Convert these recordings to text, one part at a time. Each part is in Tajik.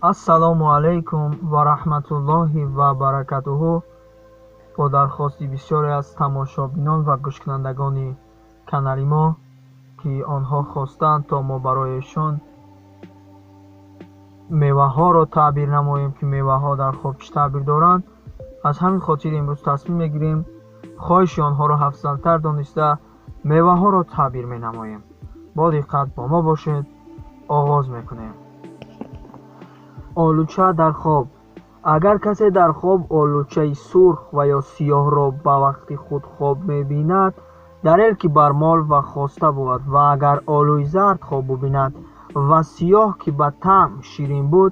ассалому алайкум ва раҳматуллоҳи ва баракатуҳу. бо дархости бисёре аз тамошобинон ва гӯшкунандагони канали мо ки онҳо хостанд то мо барояшон меваҳоро таъбир намоем ки меваҳо дар хоб чӣ таъбир доранд, аз ҳамин хотир имрӯз тасмим мегирем хоҳиши онҳоро афзалтар дониста меваҳоро таъбир менамоем. бо диққат бо мо бошед. оғоз мекунем. олуча дар хоб. агар касе дар хоб олучаи сурх ва ё сиёҳро ба вақти худ хоб мебинад, дарел ки бармол ва хоста буд. ва агар олӯи зард хоб бубинад ва сиёҳ ки ба таъм ширин буд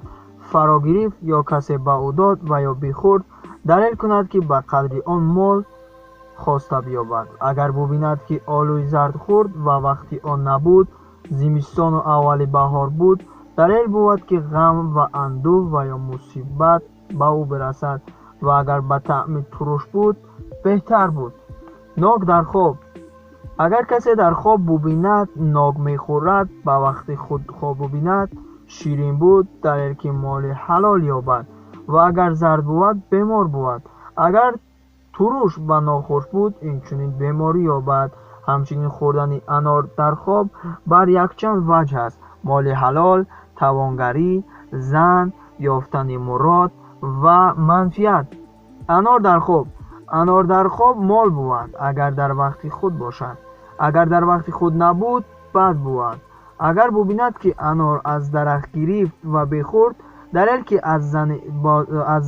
фаро гирифт ё касе ба ӯ дод ва ё бихӯрд, далел кунад ки ба қадри он мол хоста биёбад. агар бубинад ки олӯи зард хӯрд ва вақти он набуд, зимистону аввали баҳор буд, далел буд ки ғам ва андӯҳ ва ё мусибат ба ӯ бирасад. ва агар ба таъми туруш буд, беҳтар буд. нок дар хоб. агар касе дар хоб бубинад нок мехӯрад, ба вақти худ хоб бубинад ширин буд, далел ки моли ҳалол ёбад. ва агар зард буд, бемор буд. агар туруш ва нохуш буд, инчунин беморӣ ёбад. ҳамчунин хӯрдани анор дар хоб бар якчанд ваҷҳ аст: моли ҳалол, тавонгарӣ, зан, ёфтани мурод ва манфиат. анор дар хоб. анор дар хоб мол буд, агар дар вақти худ бошад. агар дар вақти худ набуд, бад буд. агар бубинад ки анор аз дарахт гирифт ва бихӯрд, далел ки аз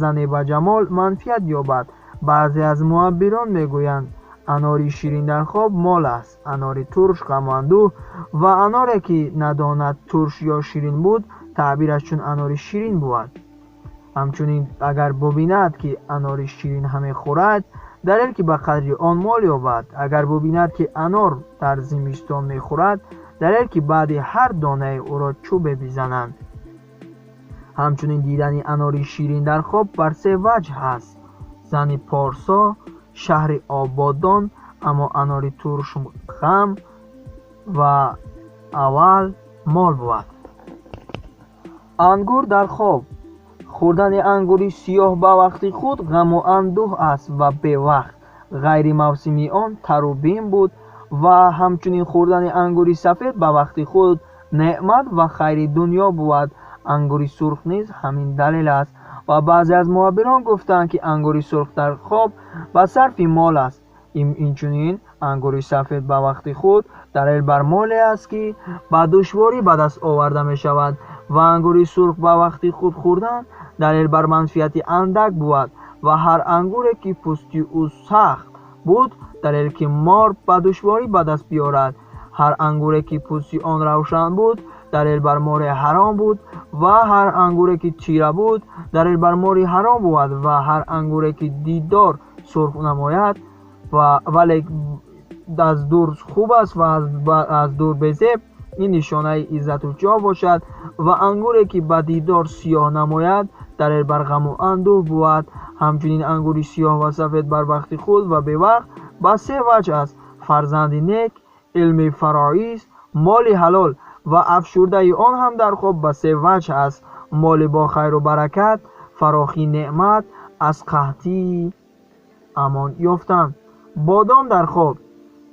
зани ба ҷамол манфиат ёбад. баъзе аз муаббирон мегӯянд анори ширин дар хоб мол аст, анори турш ғаму андӯҳ, ва аноре ки надонад турш ё ширин буд, таъбираш чун анори ширин буд. ҳамчунин агар бубинад ки анори ширин ҳам мехӯрад, далел ки ба қадри он мол ёбад. агар бубинад ки анор дар зимистон мехӯрад, далел ки баъди ҳар донаи ӯро чӯбе бизананд. ҳамчунин дидани анори ширин дар хоб бар се ваҷҳ аст: зани порсо, шаҳри ободон, аммо анори турш ғам ва аввал мол буд. ангур дар хоб. хӯрдани ангури сиёҳ ба вақти худ ғаму андӯҳ аст ва бевақт. ғайри мавсими он тару бим буд. ва ҳамчунин хӯрдани ангури сафед ба вақти худ неъмат ва хайри дунё буд. ангури сурх низ ҳамин далел аст. ва баъзе аз муаббирон гуфтанд ки ангури сурх дар хоб ба сарфи мол аст. инчунин ангури сафед ба вақти худ далел бар моле аст ки ба душворӣ ба даст оварда мешавад. ва ангури сурх ба вақти худ хӯрдан далел бар манфиати андак буд. ва ҳар ангуре ки пӯсти ӯ сахт буд, далел ки мор ба душворӣ ба даст биёрад. ҳар ангуре ки пӯсти он равшан буд, далел бар мори ҳаром буд. ва ҳар ангуре ки тира буд, далел бар мори ҳаром буд. ва ҳар ангуре ки дидор сурх намояд, вале аз дур хуб аст ва аз дур безеб, ин нишонаи иззату ҷоҳ бошад. ва ангуре ки ба дидор сиёҳ намояд, далел бар ғаму андӯҳ буд. ҳамчунин ангури сиёҳ ва сафед бар вақти худ ва бевақт ба се ваҷҳ аст: фарзанди нек, илми фароиз, моли ҳалол. ва афшурдаи он ҳам дар хоб ба се ваҷҳ аст: моли бо хайру баракат, фарохи неъмат, аз қаҳтӣ амон ёфтан. бодом дар хоб.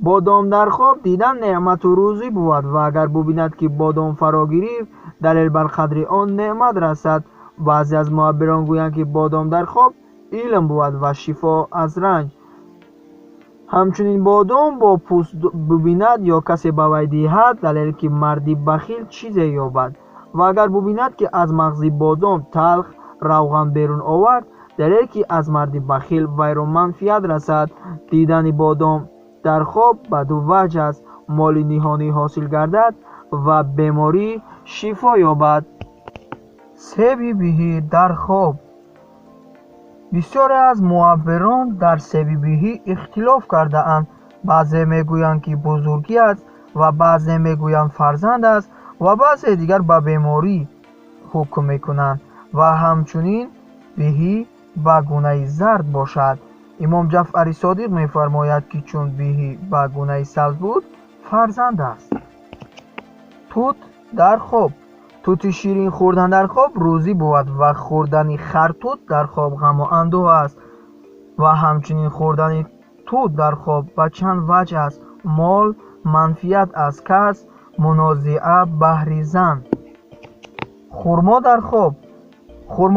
бодом дар хоб дидан неъмату рӯзӣ буд. ва агар бубинад ки бодом фаро гирифт, далел бар қадри он неъмат расад. баъзе аз муаббирон гӯянд ки бодом дар хоб илм буд ва шифо аз ранҷ. ҳамчунин бодом бо пӯст бубинад ё касе ба вай диҳад, далел ки марди бахил чизе ёбад. ва агар бубинад ки аз мағзи бодом талх равған берун овард, далел ки аз марди бахил вайро манфиат расад. дидани бодом дар хоб ба ду ваҷҳ аст: моли ниҳонӣ ҳосил гардад ва беморӣ шифо ёбад. себи биҳӣ дар хоб. бисёре аз муаббирон дар себи биҳӣ ихтилоф кардаанд. баъзе мегӯянд ки бузургӣ аст ва баъзе мегӯянд фарзанд аст ва баъзе дигар ба беморӣ ҳукм мекунанд. ва ҳамчунин биҳӣ ба гунаи зард бошад. имом ҷаъфари содиқ мефармояд ки чун биҳӣ ба гунаи сабз буд, фарзанд аст. тут дар хоб. توتی شیرین خوردن در خواب روزی بود و خوردن خرتوت در خواب غم و اندوه است و همچنین خوردن توت در خواب به چند وجه است: مال، منفیت از کس، منازعه، بهر زن. خرما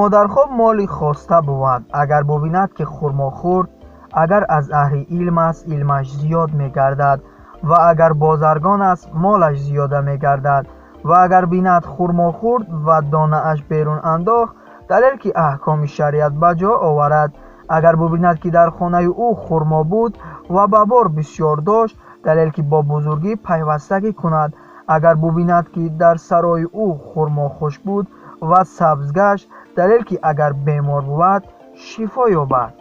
در خواب مالی خواسته بود. اگر ببیند که خرما خورد، اگر از اهل علم است علمش زیاد می‌گردد و اگر بازرگان است مالش زیاده می‌گردد و اگر بیند خرما خورد و دانه اش بیرون انداخت، دلیل که احکام شریعت به جا آورد. اگر ببیند که در خانه او خرما بود و به بار بسیار داشت، دلیل که با بزرگی پیوستگی کند. اگر ببیند که در سرای او خرما خوش بود و سبز گشت، دلیل که اگر بیمار بود شفا یابد.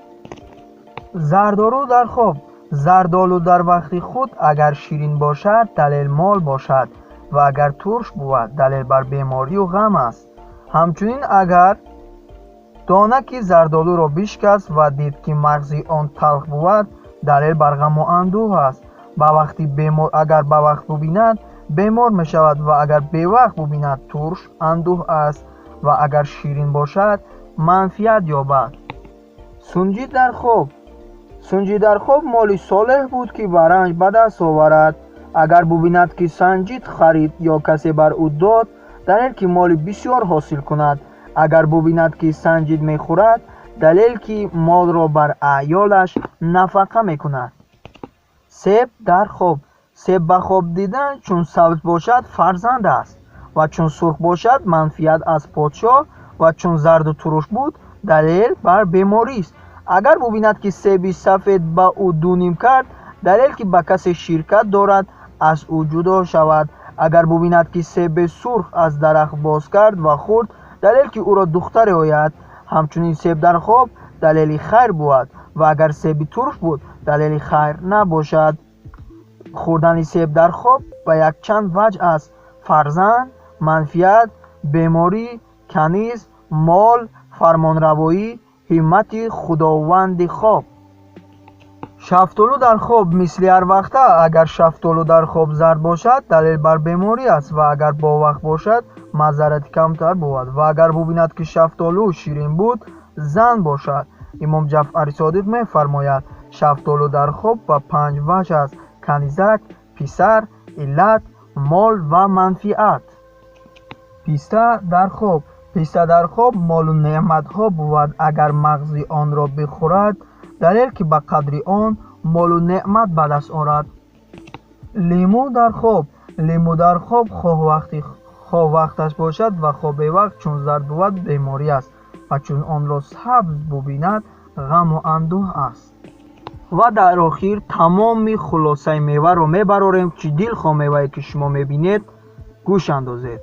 زردآلو در وقت خود اگر شیرین باشد دلیل مال باشد و اگر ترش بود دلیل بر بیماری و غم است. همچنین اگر دانک زردآلو را بشکست و دید که مغزی آن تلخ بود، دلیل بر غم و اندوه است. اگر به وقت ببیند بیمار می شود و اگر به وقت ببیند ترش اندوه است و اگر شیرین باشد منفیت یابد. سنجید در خواب مالی صالح بود که برنج به دست آورد. اگر ببیند که سنجید خرید یا کسی بر او داد، دلیل که مال بسیار حاصل کند. اگر ببیند که سنجید می خورد، دلیل که مال را بر عیالش نفقه می کند. سیب به خواب دیدن چون سبز باشد فرزند است و چون سرخ باشد منفیت از پادشاه و چون زرد و ترش بود دلیل بر بیماری است. اگر ببیند که سیبی سفید به او دونیم کرد، دلیل که به کسی شرکت دارد از او جدا شود. اگر ببیند که سیب سرخ از درخت باز کرد و خورد، دلیل که او را دختر آید. همچنین سیب در خواب دلیل خیر بود و اگر سیب ترش بود دلیل خیر نباشد. خوردن سیب در خواب به یک چند وجه است: فرزند، منفیت، بیماری، کنیز، مال، فرمانروایی، همت خداوند خواب. شفتالو در خواب مثل هر وقته اگر شفتالو در خواب زرد باشد دلیل بر بیماری است و اگر با وقت باشد معذرت کمتر بود و اگر ببیند که شفتالو شیرین بود زن باشد. امام جعفر صادق می فرماید شفتالو در خواب به 5 وجه است: کنیزک، پسر، علت، مال و منفعت. پیسته در خواب مال و نعمت ها بود. اگر مغزی آن را بخورد دلیل که به قدر آن مال و نعمت به دست آورد. لیمو در خواب خواه وقتش باشد و خواه به وقت چون زرد بود بیماری است و چون آن را سبز ببیند غم و اندوه است. و در آخر تمام خلاصه میوه را میبراریم که دلخواه میوه که شما میبینید گوش اندازید.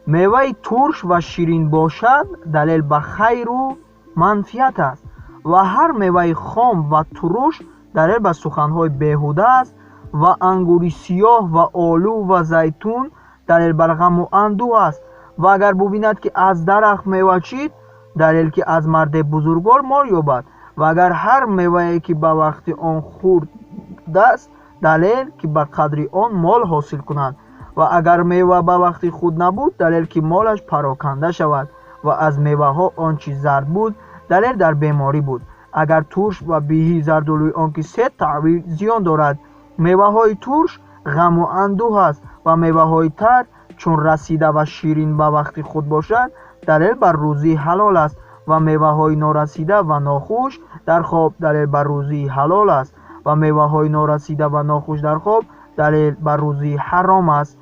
میوه ترش و شیرین باشد دلیل به خیر و منفیت است و هر میوه خام و ترش دلیل به سخنهای بیهوده است و انگور سیاه و آلو و زیتون دلیل بر غم و اندوه است. و اگر ببیند که از درخت میوه چید دلیل که از مرد بزرگوار مال یابد و اگر هر میوه‌ای که به وقت آن خورد است دلیل که به قدر آن مال حاصل کند و اگر میوه به وقت خود نبود دلیل که مالش پراکنده شود و از میوه ها آنچه زرد بود دلیل در بیماری بود. اگر ترش و بیهی زردالوی آنکه 3 تعبیر زیان دارد. میوه های ترش غم و اندوه است و میوه های تر چون رسیده و شیرین به وقت خود باشد دلیل بر روزی حلال است و میوه های نارسیده و ناخوش در خواب دلیل بر روزی حلال است و میوه های نارسیده و ناخوش در خواب دلیل بر روزی حرام است.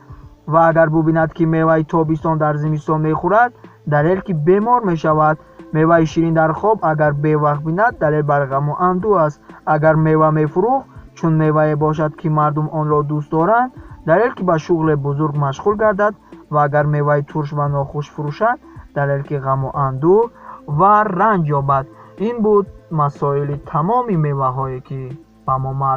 و اگر ببیند که میوه تابستان در زمستان میخورد دلیل که بیمار میشود. میوه شیرین در خواب اگر به وقت بیند دلیل بر غم و اندوه است. اگر میوه میفروخت چون میوه باشد که مردم آن را دوست دارند دلیل که به شغل بزرگ مشغول گردد و اگر میوه ترش و ناخوش فروشد دلیل که غم و اندوه و رنج یابد. این بود مسائل تمامی میوه هایی که به ما معلوم